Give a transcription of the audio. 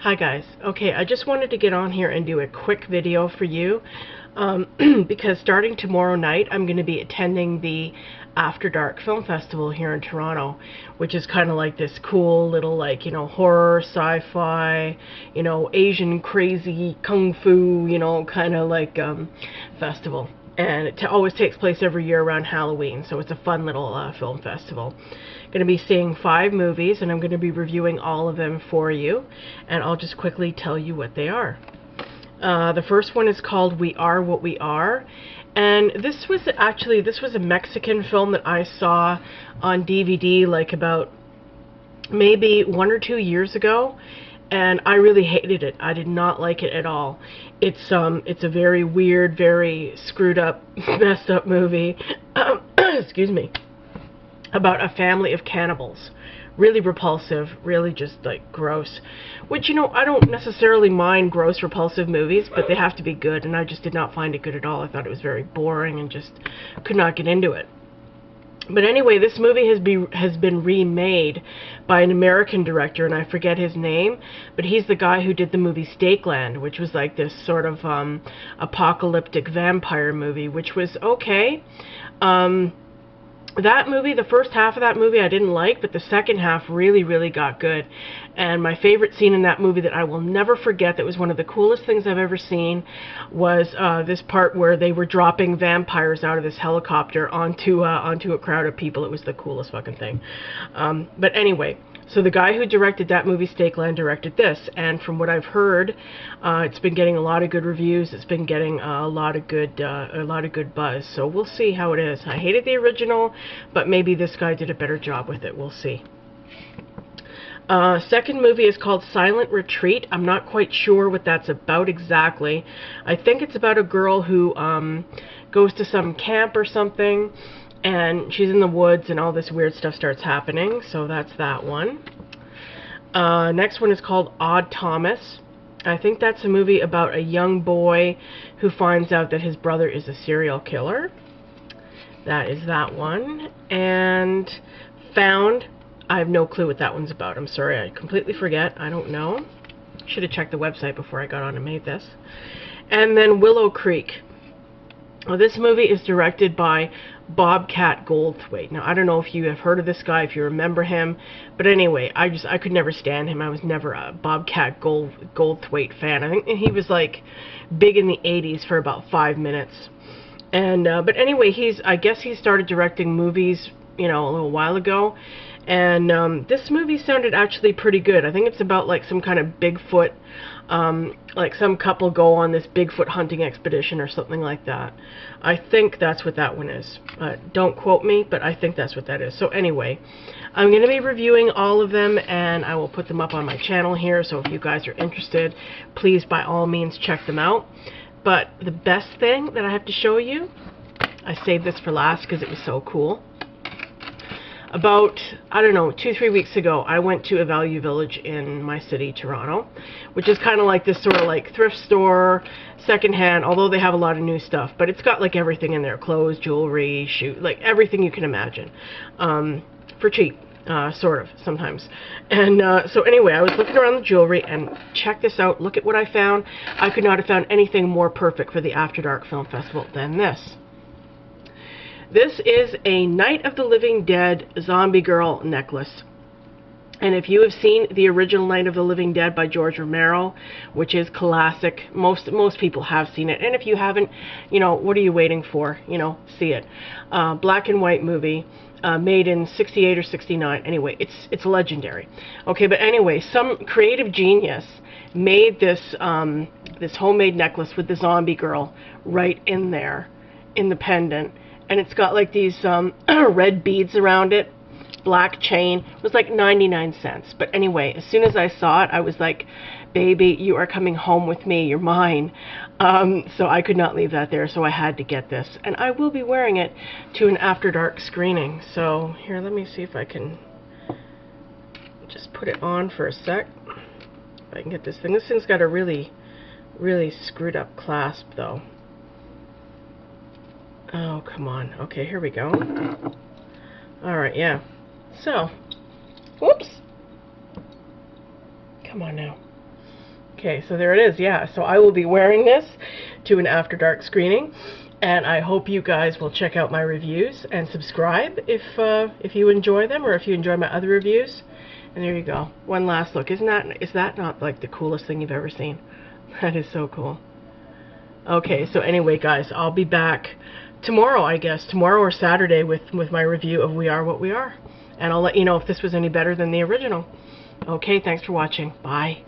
Hi guys. Okay, I just wanted to get on here and do a quick video for you because starting tomorrow night I'm going to be attending the After Dark Film Festival here in Toronto, which is kind of like this cool little horror, sci-fi, Asian crazy kung fu, kind of like festival. And it always takes place every year around Halloween, so it's a fun little film festival. Going to be seeing 5 movies, and I'm going to be reviewing all of them for you, and I'll just quickly tell you what they are. The first one is called We Are What We Are, and this was a Mexican film that I saw on DVD like about maybe 1 or 2 years ago, and I really hated it. I did not like it at all. It's a very weird, very screwed up, messed up movie. Excuse me. About a family of cannibals. Really repulsive, really just like gross. Which, I don't necessarily mind gross, repulsive movies, but they have to be good, and I just did not find it good at all. I thought it was very boring and just could not get into it. But anyway, this movie has been remade by an American director, and I forget his name, but he's the guy who did the movie Stakeland, which was like this sort of apocalyptic vampire movie, which was okay. That movie, the first half of that movie I didn't like, but the second half really, really got good. And my favorite scene in that movie that I will never forget, that was one of the coolest things I've ever seen, was this part where they were dropping vampires out of this helicopter onto a crowd of people. It was the coolest fucking thing. But anyway, so the guy who directed that movie, Stakeland, directed this, and from what I've heard, it's been getting a lot of good reviews. It's been getting a lot of good buzz. So we'll see how it is. I hated the original, but maybe this guy did a better job with it. We'll see. Second movie is called Silent Retreat. I'm not quite sure what that's about exactly. I think it's about a girl who goes to some camp or something, and she's in the woods and all this weird stuff starts happening. So that's that one. Next one is called Odd Thomas. I think that's a movie about a young boy who finds out that his brother is a serial killer. That is that one. And Found. I have no clue what that one's about. I'm sorry, I completely forget. I don't know. Should have checked the website before I got on and made this. And then Willow Creek. Well, this movie is directed by Bobcat Goldthwait. Now, I don't know if you have heard of this guy, if you remember him, but anyway, I could never stand him. I was never a Bobcat Goldthwait fan. I think he was like big in the 80s for about 5 minutes. And but anyway, I guess he started directing movies, a little while ago. And this movie sounded actually pretty good. I think it's about like some kind of Bigfoot, like some couple go on this Bigfoot hunting expedition or something like that. I think that's what that one is. Don't quote me, but I think that's what that is. So anyway, I'm going to be reviewing all of them, and I will put them up on my channel here. So if you guys are interested, please by all means check them out. But the best thing that I have to show you, I saved this for last because it was so cool. About, I don't know, 2-3 weeks ago, I went to a Value Village in my city, Toronto, which is kind of like this sort of like thrift store, secondhand, although they have a lot of new stuff, but it's got like everything in there, clothes, jewelry, shoes, like everything you can imagine, for cheap, sort of, sometimes. And so anyway, I was looking around the jewelry, and check this out, look at what I found. I could not have found anything more perfect for the After Dark Film Festival than this. This is a Night of the Living Dead Zombie Girl necklace. And if you have seen the original Night of the Living Dead by George Romero, which is classic, most people have seen it. And if you haven't, what are you waiting for? See it. Black and white movie, made in 68 or 69. Anyway, it's legendary. Okay, but anyway, some creative genius made this this homemade necklace with the zombie girl right in there, in the pendant. And it's got like these red beads around it, black chain. It was like 99 cents. But anyway, as soon as I saw it, I was like, baby, you are coming home with me. You're mine. So I could not leave that there, so I had to get this. And I will be wearing it to an After Dark screening. So here, let me see if I can just put it on for a sec. If I can get this thing. This thing's got a really, really screwed up clasp, though. Oh, come on. Okay, here we go. Alright, yeah. So, whoops. Come on now. Okay, so there it is, yeah. So I will be wearing this to an After Dark screening, and I hope you guys will check out my reviews and subscribe if you enjoy them, or if you enjoy my other reviews. And there you go. One last look. Is that not like the coolest thing you've ever seen? That is so cool. Okay, so anyway, guys, I'll be back tomorrow, I guess, tomorrow or Saturday with my review of We Are What We Are. And I'll let you know if this was any better than the original. Okay, thanks for watching. Bye.